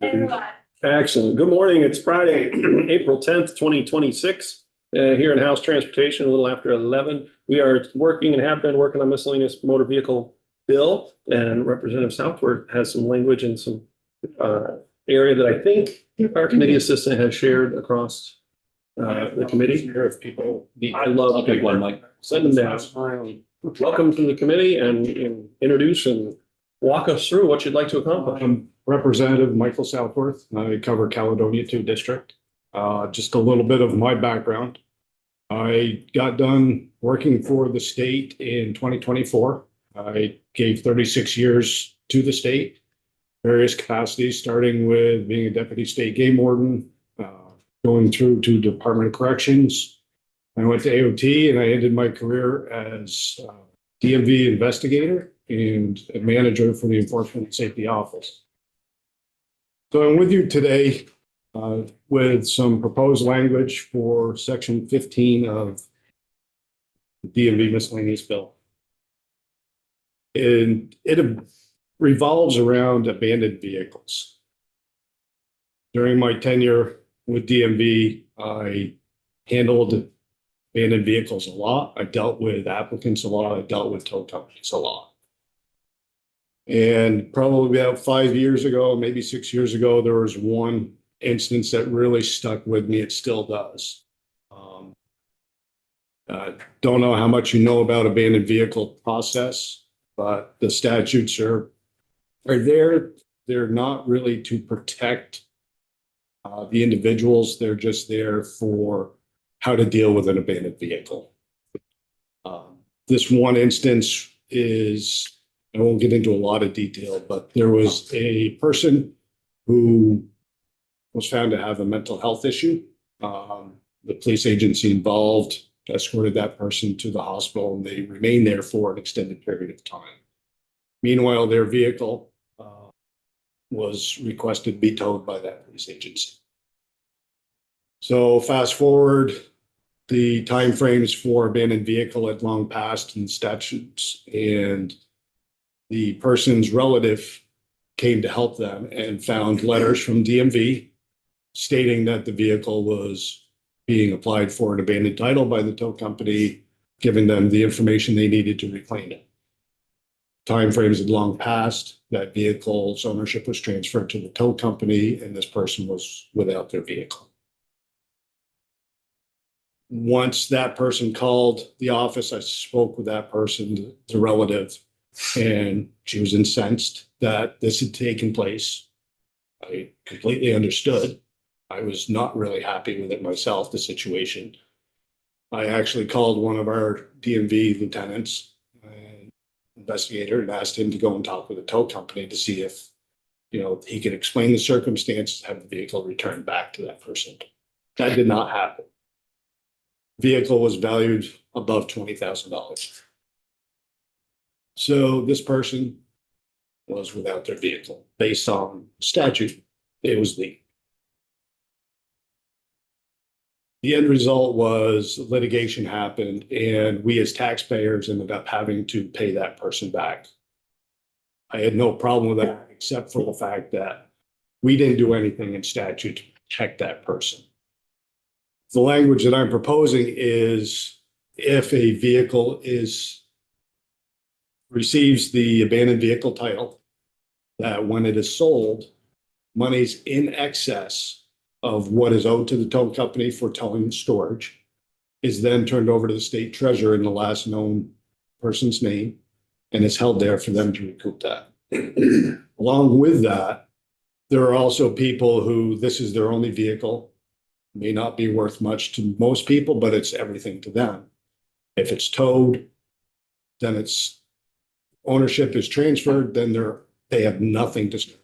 Excellent. Good morning. It's Friday, April 10th, 2026. Here in House Transportation, a little after 11. We are working and have been working on miscellaneous motor vehicle bill, and Representative Southworth has some language and some area that I think our committee assistant has shared across the committee. If people, I love a big one, like send them down. Welcome to the committee and introduce and walk us through what you'd like to accomplish. Representative Michael Southworth. I cover Caledonia 2 District. Just a little bit of my background. I got done working for the state in 2024. I gave 36 years to the state, various capacities, starting with being a deputy state game warden, going through to Department of Corrections. I went to AOT and I ended my career as DMV investigator and a manager for the Enforcement and Safety Office. So I'm with you today with some proposed language for Section 15 of the DMV miscellaneous bill. And it revolves around abandoned vehicles. During my tenure with DMV, I handled abandoned vehicles a lot. I dealt with applicants a lot. I dealt with tow companies a lot. And probably about 5 years ago, maybe 6 years ago, there was one instance that really stuck with me. It still does. Don't know how much you know about abandoned vehicle process, but the statutes are there. They're not really to protect the individuals. They're just there for how to deal with an abandoned vehicle. This one instance is, I won't get into a lot of detail, but there was a person who was found to have a mental health issue. The police agency involved escorted that person to the hospital, and they remained there for an extended period of time. Meanwhile, their vehicle was requested to be towed by that police agency. So fast forward, the timeframes for abandoned vehicle had long passed in statutes, and the person's relative came to help them and found letters from DMV stating that the vehicle was being applied for an abandoned title by the tow company, giving them the information they needed to reclaim it. Timeframes had long passed. That vehicle's ownership was transferred to the tow company, and this person was without their vehicle. Once that person called the office, I spoke with that person, the relative, and she was incensed that this had taken place. I completely understood. I was not really happy with it myself, the situation. I actually called one of our DMV lieutenants, an investigator, and asked him to go and talk with the tow company to see if, he could explain the circumstances, have the vehicle returned back to that person. That did not happen. Vehicle was valued above $20,000. So this person was without their vehicle. Based on statute, it was legal. The end result was litigation happened, and we as taxpayers ended up having to pay that person back. I had no problem with that, except for the fact that we didn't do anything in statute to protect that person. The language that I'm proposing is if a vehicle receives the abandoned vehicle title, that when it is sold, monies in excess of what is owed to the tow company for towing and storage is then turned over to the state treasurer in the last known person's name and is held there for them to recoup that. Along with that, there are also people who this is their only vehicle, may not be worth much to most people, but it's everything to them. If it's towed, then its ownership is transferred, then they have nothing to start with.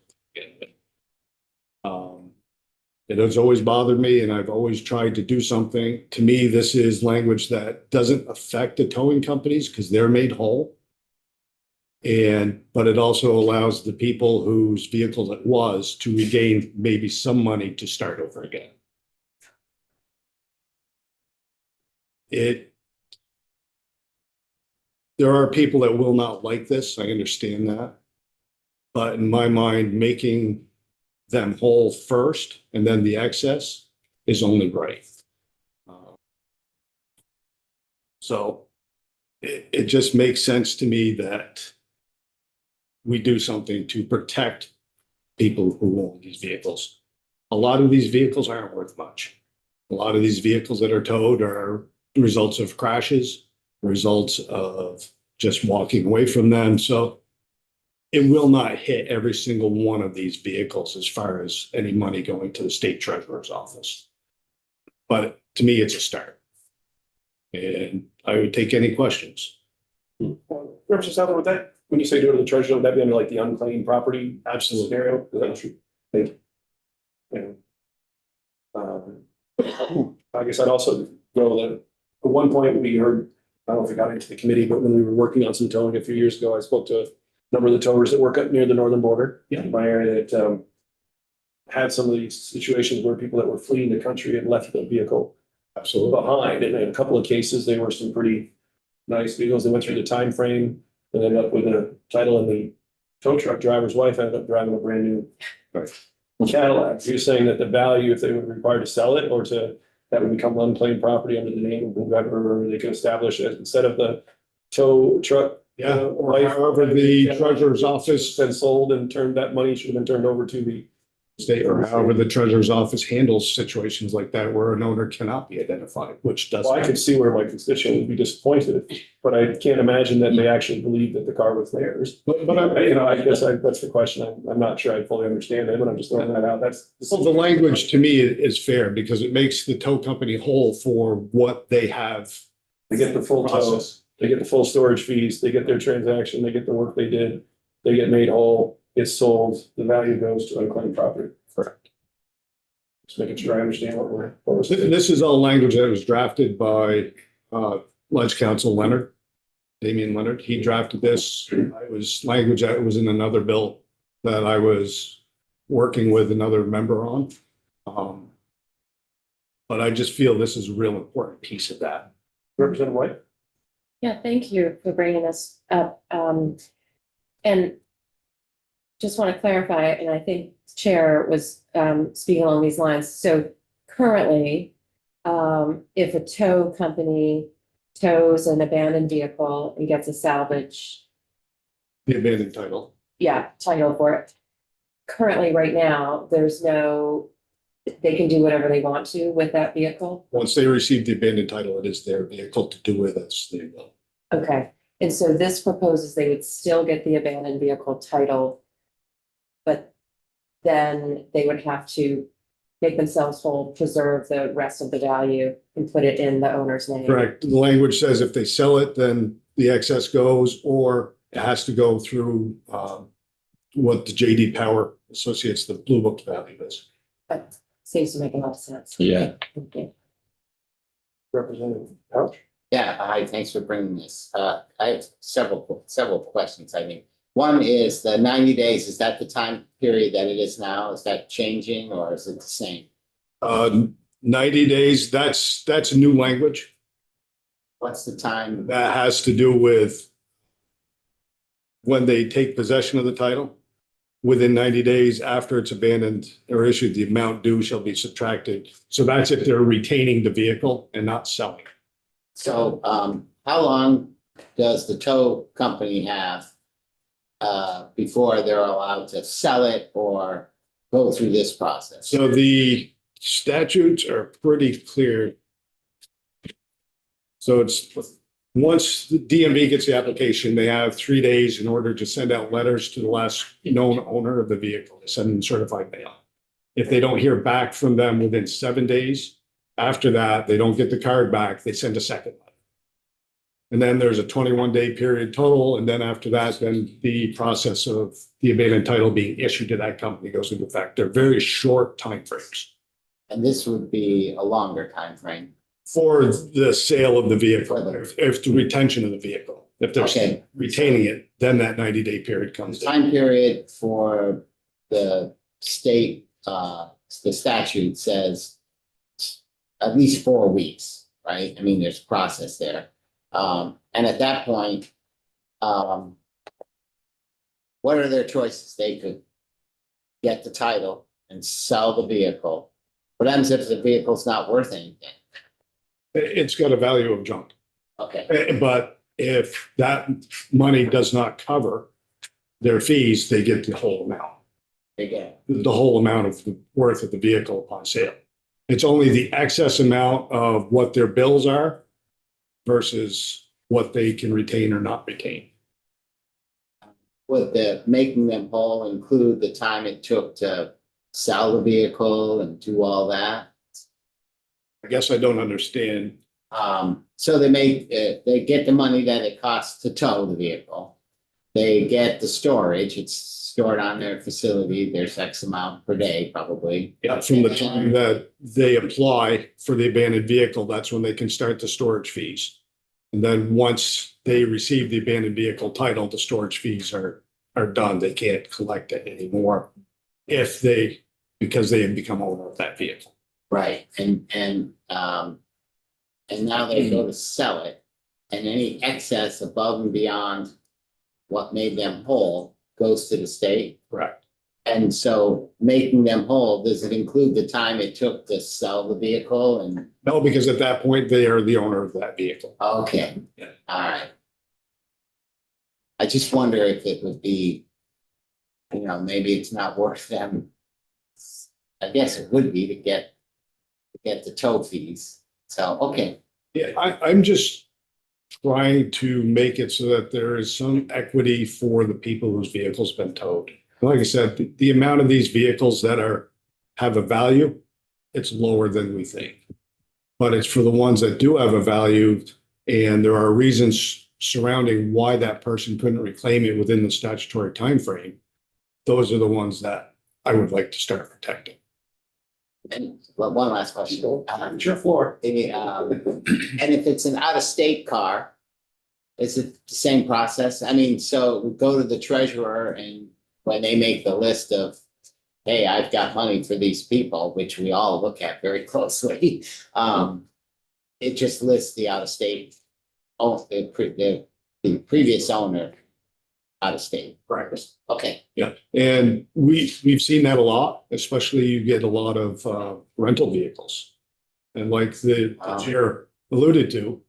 It has always bothered me, and I've always tried to do something. To me, this is language that doesn't affect the towing companies because they're made whole. But it also allows the people whose vehicle it was to regain maybe some money to start over again. There are people that will not like this. I understand that. But in my mind, making them whole first and then the excess is only right. So it just makes sense to me that we do something to protect people who own these vehicles. A lot of these vehicles aren't worth much. A lot of these vehicles that are towed are results of crashes, results of just walking away from them. So it will not hit every single one of these vehicles as far as any money going to the state treasurer's office. But to me, it's a start. And I would take any questions. Representative Southern, with that, when you say do it to the treasurer, would that be under like the unclaimed property Absolutely. scenario? Is that true? Thank you. I guess I'd also go that at one point we heard, I don't know if it got into the committee, but when we were working on some towing a few years ago, I spoke to a number of the towers that work up near the northern border. Yeah. In my area that had some of these situations where people that were fleeing the country had left the vehicle Absolutely. behind. And in a couple of cases, they were some pretty nice vehicles. They went through the time frame and ended up with a title, and the tow truck driver's wife ended up driving a brand new Cadillac. You're saying that the value, if they were required to sell it or to, that would become unclaimed property under the name of whoever, they could establish it instead of the tow truck. Yeah, or however the treasurer's office Been sold and turned, that money should have been turned over to the state, or however the treasurer's office handles situations like that where an owner cannot be identified, which does. Well, I could see where my constituent would be disappointed, but I can't imagine that they actually believe that the car was theirs. But I'm, I guess that's the question. I'm not sure I fully understand it, but I'm just throwing that out. That's. well, the language to me is fair because it makes the tow company whole for what they have. They get the full tow, Process. they get the full storage fees, they get their transaction, they get the work they did, they get made whole, it's sold, the value goes to unclaimed property. Correct. Just making sure I understand what we're saying. This is all language that was drafted by Ledge Counsel Leonard, Damian Leonard. He drafted this. It was language that was in another bill that I was working with another member on. But I just feel this is a real important piece of that. Representative White? Yeah, thank you for bringing this up. And just want to clarify, and I think Chair was speaking along these lines. So currently, if a tow company tows an abandoned vehicle and gets a salvage, The abandoned title. title for it. Currently, right now, there's no, they can do whatever they want to with that vehicle. Once they receive the abandoned title, it is their vehicle to do with as they will. Okay, and so this proposes they would still get the abandoned vehicle title, but then they would have to make themselves whole, preserve the rest of the value and put it in the owner's name. Correct. The language says if they sell it, then the excess goes, or it has to go through what the JD Power Associates, the Blue Book value is. But seems to make a lot of sense. Yeah. Thank you. Representative Couch? Yeah, hi, thanks for bringing this. I have several questions, I think. One is the 90 days, is that the time period that it is now? Is that changing or is it the same? 90 days, that's new language. What's the time? That has to do with when they take possession of the title. Within 90 days after it's abandoned or issued, the amount due shall be subtracted. So that's if they're retaining the vehicle and not selling. So how long does the tow company have before they're allowed to sell it or go through this process? So the statutes are pretty clear. So it's, once the DMV gets the application, they have 3 days in order to send out letters to the last known owner of the vehicle, to send them certified mail. If they don't hear back from them within 7 days, after that, they don't get the card back, they send a second letter. And then there's a 21-day period total, and then after that, then the process of the abandoned title being issued to that company goes into effect. They're very short timeframes And this would be a longer time frame. for the sale of the vehicle, if the retention of the vehicle. If they're Okay. retaining it, then that 90-day period The comes in. time period for the state, the statute says at least 4 weeks, right? I mean, there's a process there. And at that point, what are their choices? They could get the title and sell the vehicle, what happens if the vehicle's not worth anything? It's got a value of junk. Okay, But if that money does not cover their fees, they get the whole amount, again, the whole amount of the worth of the vehicle upon sale. It's only the excess amount of what their bills are versus what they can retain or not retain. would the making them whole include the time it took to sell the vehicle and do all that? I guess I don't understand. So they get the money that it costs to tow the vehicle. They get the storage, it's stored on their facility, there's X amount per day probably. Yeah, from the time that they apply for the abandoned vehicle, that's when they can start the storage fees. And then once they receive the abandoned vehicle title, the storage fees are done. They can't collect it anymore because they have become owner of that vehicle. Right, and now they go to sell it, and any excess above and beyond what made them whole goes to the state. Correct. And so making them whole, does it include the time it took to sell the vehicle and, No, because at that point, they are the owner of that vehicle. okay, Yeah. all right. I just wonder if it would be, maybe it's not worth them. I guess it would be to get the tow fees. So, okay, Yeah, I'm just trying to make it so that there is some equity for the people whose vehicle's been towed. Like I said, the amount of these vehicles that have a value, it's lower than we think. But it's for the ones that do have a value, and there are reasons surrounding why that person couldn't reclaim it within the statutory timeframe. Those are the ones that I would like to start protecting. and well, one last question. It's your floor. And if it's an out-of-state car, is it the same process? I mean, so we go to the treasurer and when they make the list of, hey, I've got money for these people, which we all look at very closely. It just lists the out-of-state, the previous owner out of state. Right. Okay, Yeah, and we've seen that a lot, especially you get a lot of rental vehicles. And like the chair alluded to,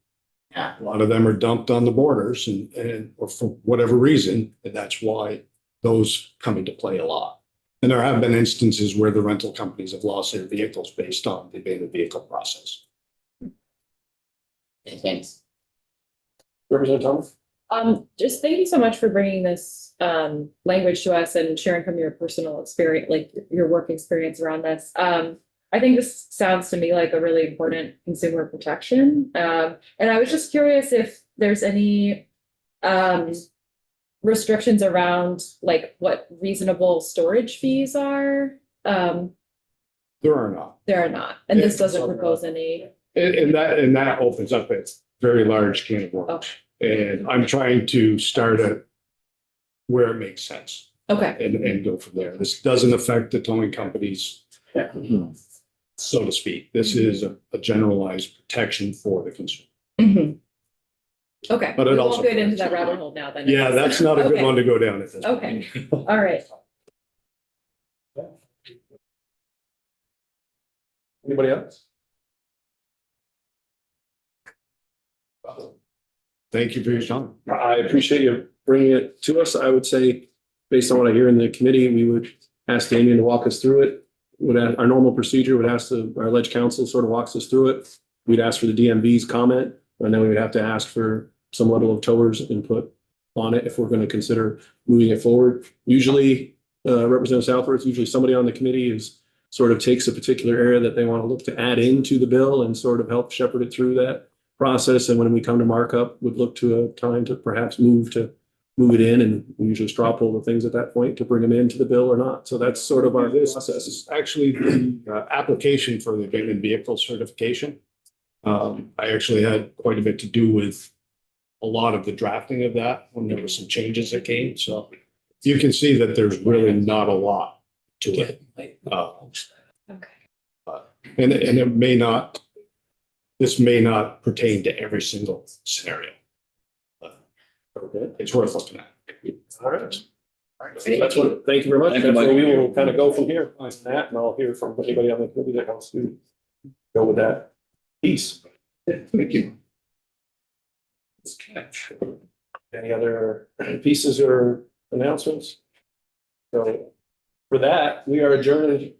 yeah, a lot of them are dumped on the borders and or for whatever reason, and that's why those come into play a lot. And there have been instances where the rental companies have lost their vehicles based on the abandoned vehicle process. okay, thanks. Representative Thomas? Just thank you so much for bringing this language to us and sharing from your personal experience, like your work experience around this. I think this sounds to me like a really important consumer protection. And I was just curious if there's any restrictions around like what reasonable storage fees are. There are not. There are not, and this Yeah, doesn't so- propose any. And that opens up a very large can of worms. Okay. And I'm trying to start at where it makes sense Okay. and go from there. This doesn't affect the towing companies, so to speak. This is a generalized protection for the consumer. Mhm. Okay. But it We also- won't get into that rabbit hole now then. I Yeah, guess. that's not a good Okay. one to go down at this. Okay. point. All right. Anybody else? Thank you for your time. I appreciate you bringing it to us. I would say, based on what I hear in the committee, we would ask Damien to walk us through it. Our normal procedure would ask our ledge counsel sort of walks us through it. We'd ask for the DMV's comment, and then we would have to ask for some level of towers input on it if we're going to consider moving it forward. Usually, Representative Southworth, usually somebody on the committee is sort of takes a particular area that they want to look to add into the bill and sort of help shepherd it through that process. And when we come to markup, would look to a time to perhaps move it in, and we usually straw poll the things at that point to bring them into the bill or not. So that's sort of our process. This is actually the application for the abandoned vehicle certification. I actually had quite a bit to do with a lot of the drafting of that when there were some changes that came. So you can see that there's really not a lot to it. Okay. And it may not, this may not pertain to every single scenario. But Okay. it's worth looking at. All right. That's what, thank you very much. Thank you, That's where Mike. we will kind of go from here on that, and I'll hear from anybody on the committee that wants to go with that piece. Thank you. Any other pieces or announcements? So for that, we are adjourned